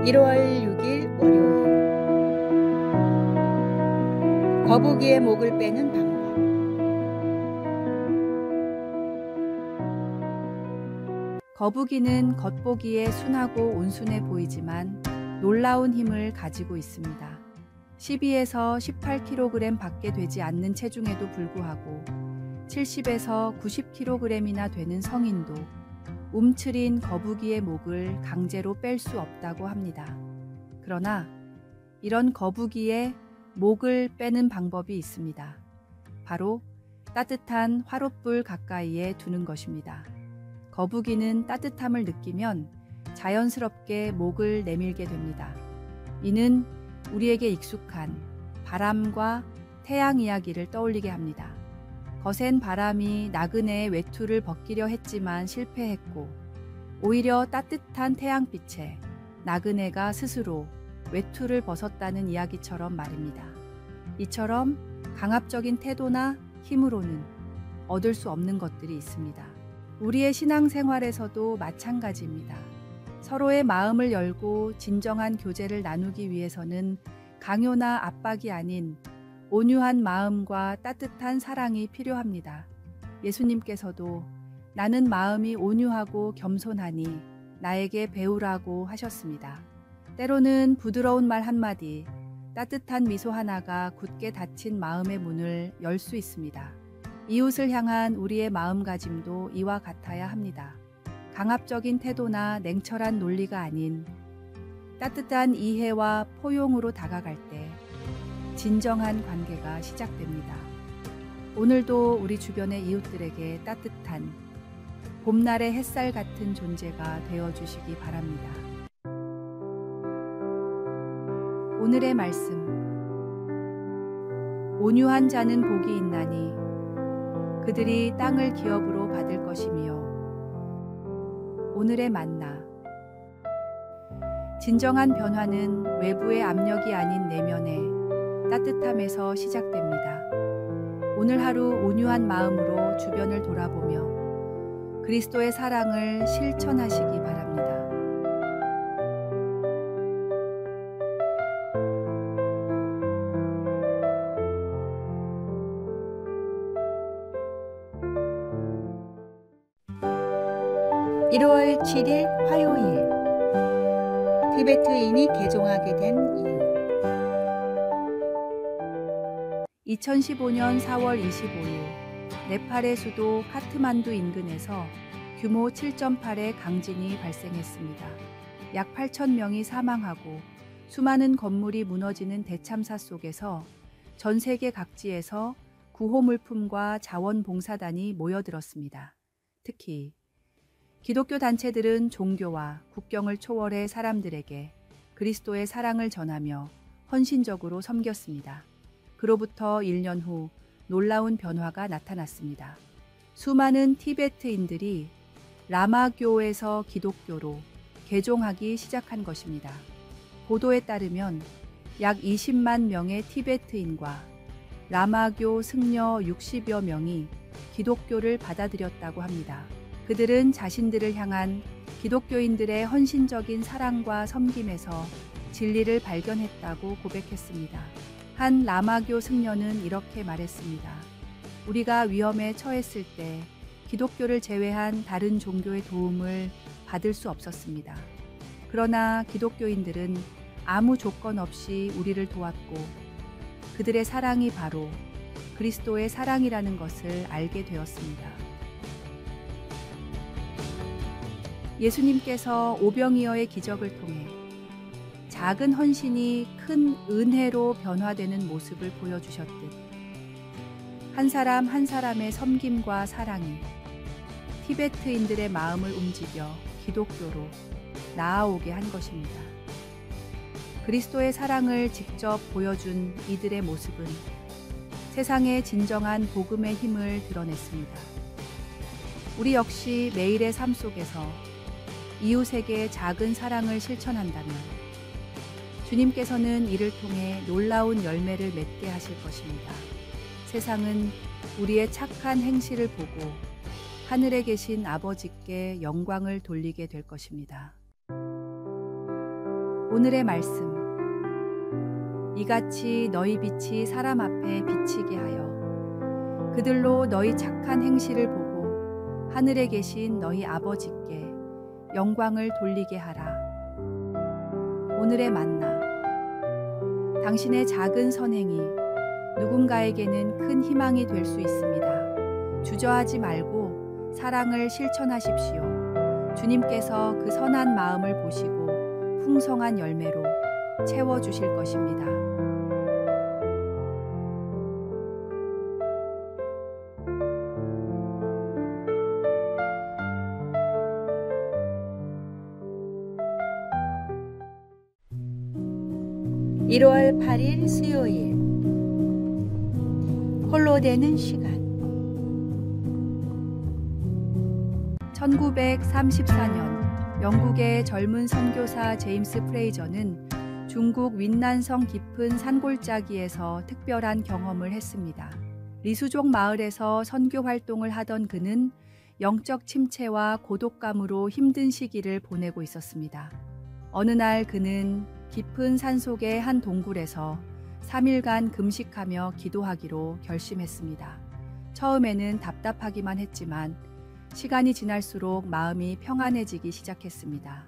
1월 6일 월요일. 거북이의 목을 빼는 방법. 거북이는 겉보기에 순하고 온순해 보이지만 놀라운 힘을 가지고 있습니다. 12에서 18kg 밖에 되지 않는 체중에도 불구하고 70에서 90kg이나 되는 성인도 움츠린 거북이의 목을 강제로 뺄 수 없다고 합니다. 그러나 이런 거북이의 목을 빼는 방법이 있습니다. 바로 따뜻한 화롯불 가까이에 두는 것입니다. 거북이는 따뜻함을 느끼면 자연스럽게 목을 내밀게 됩니다. 이는 우리에게 익숙한 바람과 태양 이야기를 떠올리게 합니다. 거센 바람이 나그네의 외투를 벗기려 했지만 실패했고 오히려 따뜻한 태양빛에 나그네가 스스로 외투를 벗었다는 이야기처럼 말입니다. 이처럼 강압적인 태도나 힘으로는 얻을 수 없는 것들이 있습니다. 우리의 신앙생활에서도 마찬가지입니다. 서로의 마음을 열고 진정한 교제를 나누기 위해서는 강요나 압박이 아닌 온유한 마음과 따뜻한 사랑이 필요합니다. 예수님께서도 나는 마음이 온유하고 겸손하니 나에게 배우라고 하셨습니다. 때로는 부드러운 말 한마디, 따뜻한 미소 하나가 굳게 닫힌 마음의 문을 열 수 있습니다. 이웃을 향한 우리의 마음가짐도 이와 같아야 합니다. 강압적인 태도나 냉철한 논리가 아닌 따뜻한 이해와 포용으로 다가갈 때 진정한 관계가 시작됩니다. 오늘도 우리 주변의 이웃들에게 따뜻한 봄날의 햇살 같은 존재가 되어주시기 바랍니다. 오늘의 말씀. 온유한 자는 복이 있나니 그들이 땅을 기업으로 받을 것이며. 오늘의 만나. 진정한 변화는 외부의 압력이 아닌 내면의 따뜻함에서 시작됩니다. 오늘 하루 온유한 마음으로 주변을 돌아보며 그리스도의 사랑을 실천하시기 바랍니다. (1월 7일) 화요일. 티베트인이 개종하게 된 이유. 2015년 4월 25일 네팔의 수도 카트만두 인근에서 규모 7.8의 강진이 발생했습니다. 약 8,000명이 사망하고 수많은 건물이 무너지는 대참사 속에서 전 세계 각지에서 구호물품과 자원봉사단이 모여들었습니다. 특히 기독교 단체들은 종교와 국경을 초월해 사람들에게 그리스도의 사랑을 전하며 헌신적으로 섬겼습니다. 그로부터 1년 후 놀라운 변화가 나타났습니다. 수많은 티베트인들이 라마교에서 기독교로 개종하기 시작한 것입니다. 보도에 따르면 약 20만 명의 티베트인과 라마교 승려 60여 명이 기독교를 받아들였다고 합니다. 그들은 자신들을 향한 기독교인들의 헌신적인 사랑과 섬김에서 진리를 발견했다고 고백했습니다. 한 라마교 승려는 이렇게 말했습니다. 우리가 위험에 처했을 때 기독교를 제외한 다른 종교의 도움을 받을 수 없었습니다. 그러나 기독교인들은 아무 조건 없이 우리를 도왔고 그들의 사랑이 바로 그리스도의 사랑이라는 것을 알게 되었습니다. 예수님께서 오병이어의 기적을 통해 작은 헌신이 큰 은혜로 변화되는 모습을 보여주셨듯 한 사람 한 사람의 섬김과 사랑이 티베트인들의 마음을 움직여 기독교로 나아오게 한 것입니다. 그리스도의 사랑을 직접 보여준 이들의 모습은 세상의 진정한 복음의 힘을 드러냈습니다. 우리 역시 매일의 삶 속에서 이웃에게 작은 사랑을 실천한다면 주님께서는 이를 통해 놀라운 열매를 맺게 하실 것입니다. 세상은 우리의 착한 행실을 보고 하늘에 계신 아버지께 영광을 돌리게 될 것입니다. 오늘의 말씀. 이같이 너희 빛이 사람 앞에 비치게 하여 그들로 너희 착한 행실을 보고 하늘에 계신 너희 아버지께 영광을 돌리게 하라. 오늘의 만나. 당신의 작은 선행이 누군가에게는 큰 희망이 될 수 있습니다. 주저하지 말고 사랑을 실천하십시오. 주님께서 그 선한 마음을 보시고 풍성한 열매로 채워주실 것입니다. (1월 8일) 수요일. 홀로 되는 시간. 1934년 영국의 젊은 선교사 제임스 프레이저는 중국 윈난성 깊은 산골짜기에서 특별한 경험을 했습니다. 리수족 마을에서 선교 활동을 하던 그는 영적 침체와 고독감으로 힘든 시기를 보내고 있었습니다. 어느 날 그는 깊은 산속의 한 동굴에서 3일간 금식하며 기도하기로 결심했습니다. 처음에는 답답하기만 했지만 시간이 지날수록 마음이 평안해지기 시작했습니다.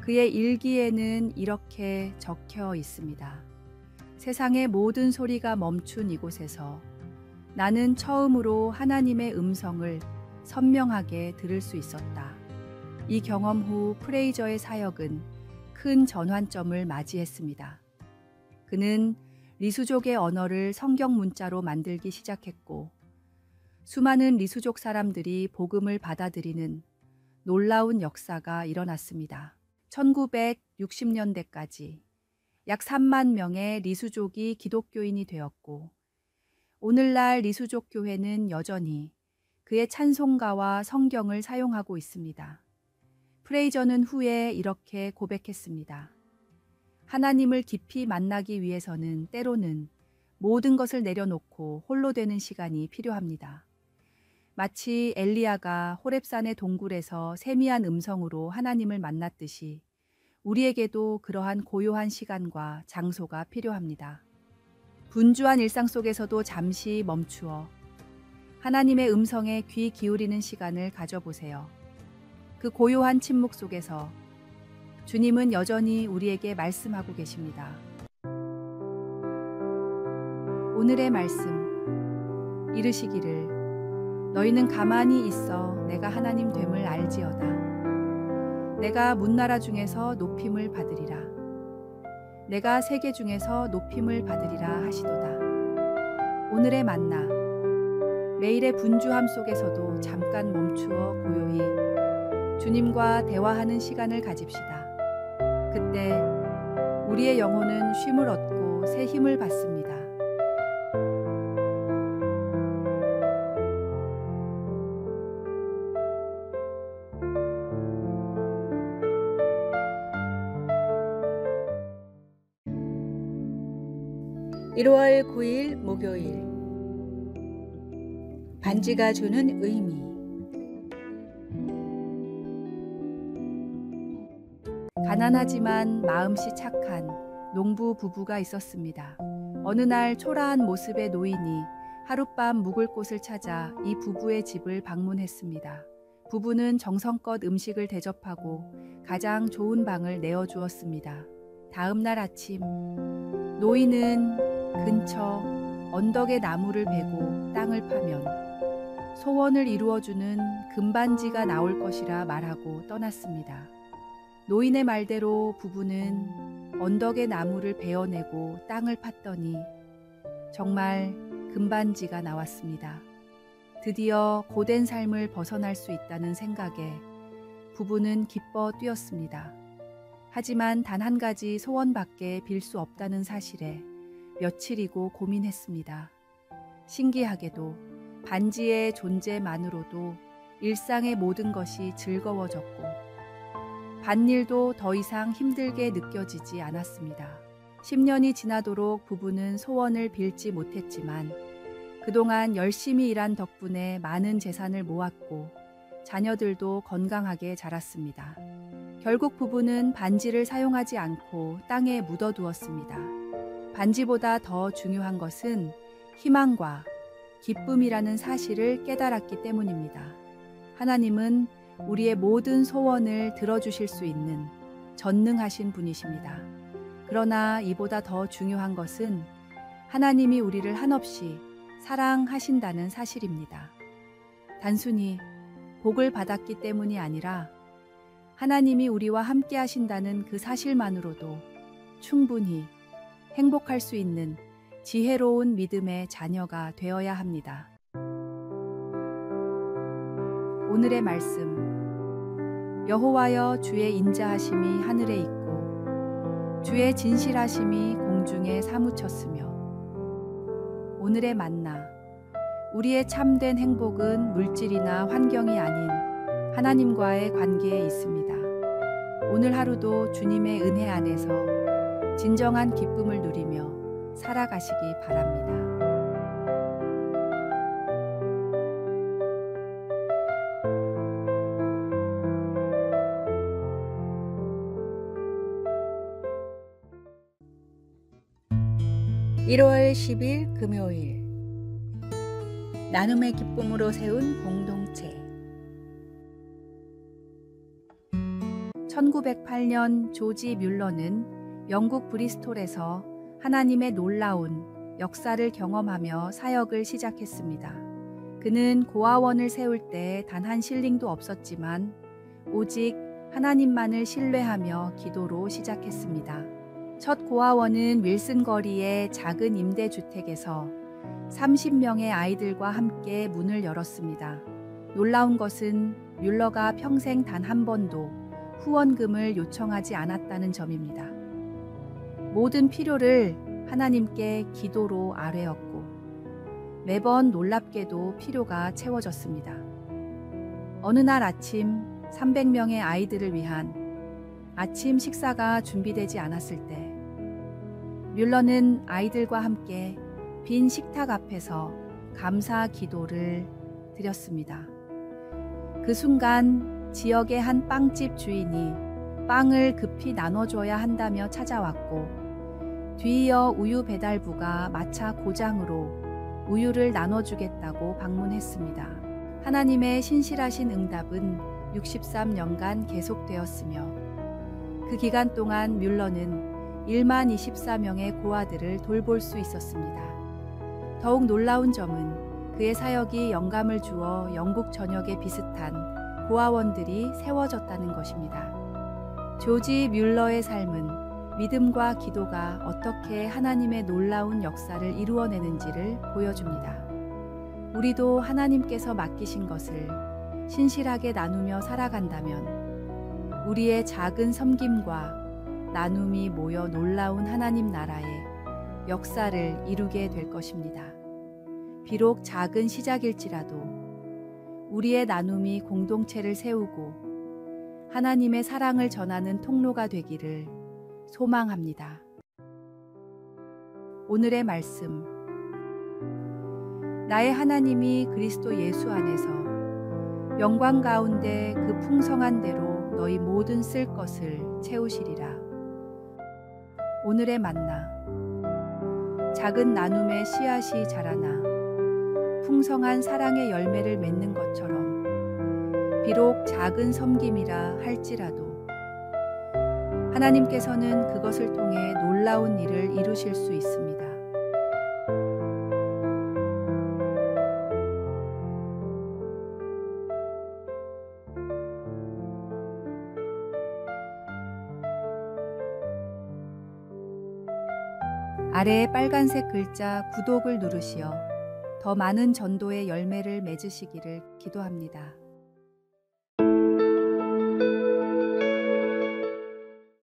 그의 일기에는 이렇게 적혀 있습니다. 세상의 모든 소리가 멈춘 이곳에서 나는 처음으로 하나님의 음성을 선명하게 들을 수 있었다. 이 경험 후 프레이저의 사역은 큰 전환점을 맞이했습니다. 그는 리수족의 언어를 성경 문자로 만들기 시작했고 수많은 리수족 사람들이 복음을 받아들이는 놀라운 역사가 일어났습니다. 1960년대까지 약 3만 명의 리수족이 기독교인이 되었고 오늘날 리수족 교회는 여전히 그의 찬송가와 성경을 사용하고 있습니다. 프레이저는 후에 이렇게 고백했습니다. 하나님을 깊이 만나기 위해서는 때로는 모든 것을 내려놓고 홀로 되는 시간이 필요합니다. 마치 엘리야가 호렙산의 동굴에서 세미한 음성으로 하나님을 만났듯이 우리에게도 그러한 고요한 시간과 장소가 필요합니다. 분주한 일상 속에서도 잠시 멈추어 하나님의 음성에 귀 기울이는 시간을 가져보세요. 그 고요한 침묵 속에서 주님은 여전히 우리에게 말씀하고 계십니다. 오늘의 말씀. 이르시기를 너희는 가만히 있어 내가 하나님 됨을 알지어다. 내가 문나라 중에서 높임을 받으리라. 내가 세계 중에서 높임을 받으리라 하시도다. 오늘의 만나. 매일의 분주함 속에서도 잠깐 멈추어 고요히 주님과 대화하는 시간을 가집시다. 그때 우리의 영혼은 쉼을 얻고 새 힘을 받습니다. (1월 9일) 목요일. 반지가 주는 의미. 가난하지만 마음씨 착한 농부 부부가 있었습니다. 어느 날 초라한 모습의 노인이 하룻밤 묵을 곳을 찾아 이 부부의 집을 방문했습니다. 부부는 정성껏 음식을 대접하고 가장 좋은 방을 내어주었습니다. 다음 날 아침, 노인은 근처 언덕에 나무를 베고 땅을 파면 소원을 이루어주는 금반지가 나올 것이라 말하고 떠났습니다. 노인의 말대로 부부는 언덕의 나무를 베어내고 땅을 팠더니 정말 금반지가 나왔습니다. 드디어 고된 삶을 벗어날 수 있다는 생각에 부부는 기뻐 뛰었습니다. 하지만 단 한 가지 소원밖에 빌 수 없다는 사실에 며칠이고 고민했습니다. 신기하게도 반지의 존재만으로도 일상의 모든 것이 즐거워졌고 밭일도 더 이상 힘들게 느껴지지 않았습니다. 10년이 지나도록 부부는 소원을 빌지 못했지만 그동안 열심히 일한 덕분에 많은 재산을 모았고 자녀들도 건강하게 자랐습니다. 결국 부부는 반지를 사용하지 않고 땅에 묻어두었습니다. 반지보다 더 중요한 것은 희망과 기쁨이라는 사실을 깨달았기 때문입니다. 하나님은 우리의 모든 소원을 들어주실 수 있는 전능하신 분이십니다. 그러나 이보다 더 중요한 것은 하나님이 우리를 한없이 사랑하신다는 사실입니다. 단순히 복을 받았기 때문이 아니라 하나님이 우리와 함께 하신다는 그 사실만으로도 충분히 행복할 수 있는 지혜로운 믿음의 자녀가 되어야 합니다. 오늘의 말씀. 여호와여, 주의 인자하심이 하늘에 있고 주의 진실하심이 공중에 사무쳤으며. 오늘의 만나. 우리의 참된 행복은 물질이나 환경이 아닌 하나님과의 관계에 있습니다. 오늘 하루도 주님의 은혜 안에서 진정한 기쁨을 누리며 살아가시기 바랍니다. (1월 10일) 금요일, 나눔의 기쁨으로 세운 공동체. 1908년 조지 뮬러는 영국 브리스톨에서 하나님의 놀라운 역사를 경험하며 사역을 시작했습니다. 그는 고아원을 세울 때 단 한 실링도 없었지만 오직 하나님만을 신뢰하며 기도로 시작했습니다. 첫 고아원은 윌슨 거리의 작은 임대주택에서 30명의 아이들과 함께 문을 열었습니다. 놀라운 것은 뮬러가 평생 단 한 번도 후원금을 요청하지 않았다는 점입니다. 모든 필요를 하나님께 기도로 아뢰었고 매번 놀랍게도 필요가 채워졌습니다. 어느 날 아침 300명의 아이들을 위한 아침 식사가 준비되지 않았을 때 뮬러는 아이들과 함께 빈 식탁 앞에서 감사 기도를 드렸습니다. 그 순간 지역의 한 빵집 주인이 빵을 급히 나눠줘야 한다며 찾아왔고 뒤이어 우유 배달부가 마차 고장으로 우유를 나눠주겠다고 방문했습니다. 하나님의 신실하신 응답은 63년간 계속되었으며 그 기간 동안 뮬러는 1만 24명의 고아들을 돌볼 수 있었습니다. 더욱 놀라운 점은 그의 사역이 영감을 주어 영국 전역에 비슷한 고아원들이 세워졌다는 것입니다. 조지 뮬러의 삶은 믿음과 기도가 어떻게 하나님의 놀라운 역사를 이루어내는지를 보여줍니다. 우리도 하나님께서 맡기신 것을 신실하게 나누며 살아간다면 우리의 작은 섬김과 나눔이 모여 놀라운 하나님 나라의 역사를 이루게 될 것입니다. 비록 작은 시작일지라도 우리의 나눔이 공동체를 세우고 하나님의 사랑을 전하는 통로가 되기를 소망합니다. 오늘의 말씀. 나의 하나님이 그리스도 예수 안에서 영광 가운데 그 풍성한 대로 너희 모든 쓸 것을 채우시리라. 오늘의 만나. 작은 나눔의 씨앗이 자라나 풍성한 사랑의 열매를 맺는 것처럼 비록 작은 섬김이라 할지라도 하나님께서는 그것을 통해 놀라운 일을 이루실 수 있습니다. 아래의 빨간색 글자 구독을 누르시어 더 많은 전도의 열매를 맺으시기를 기도합니다.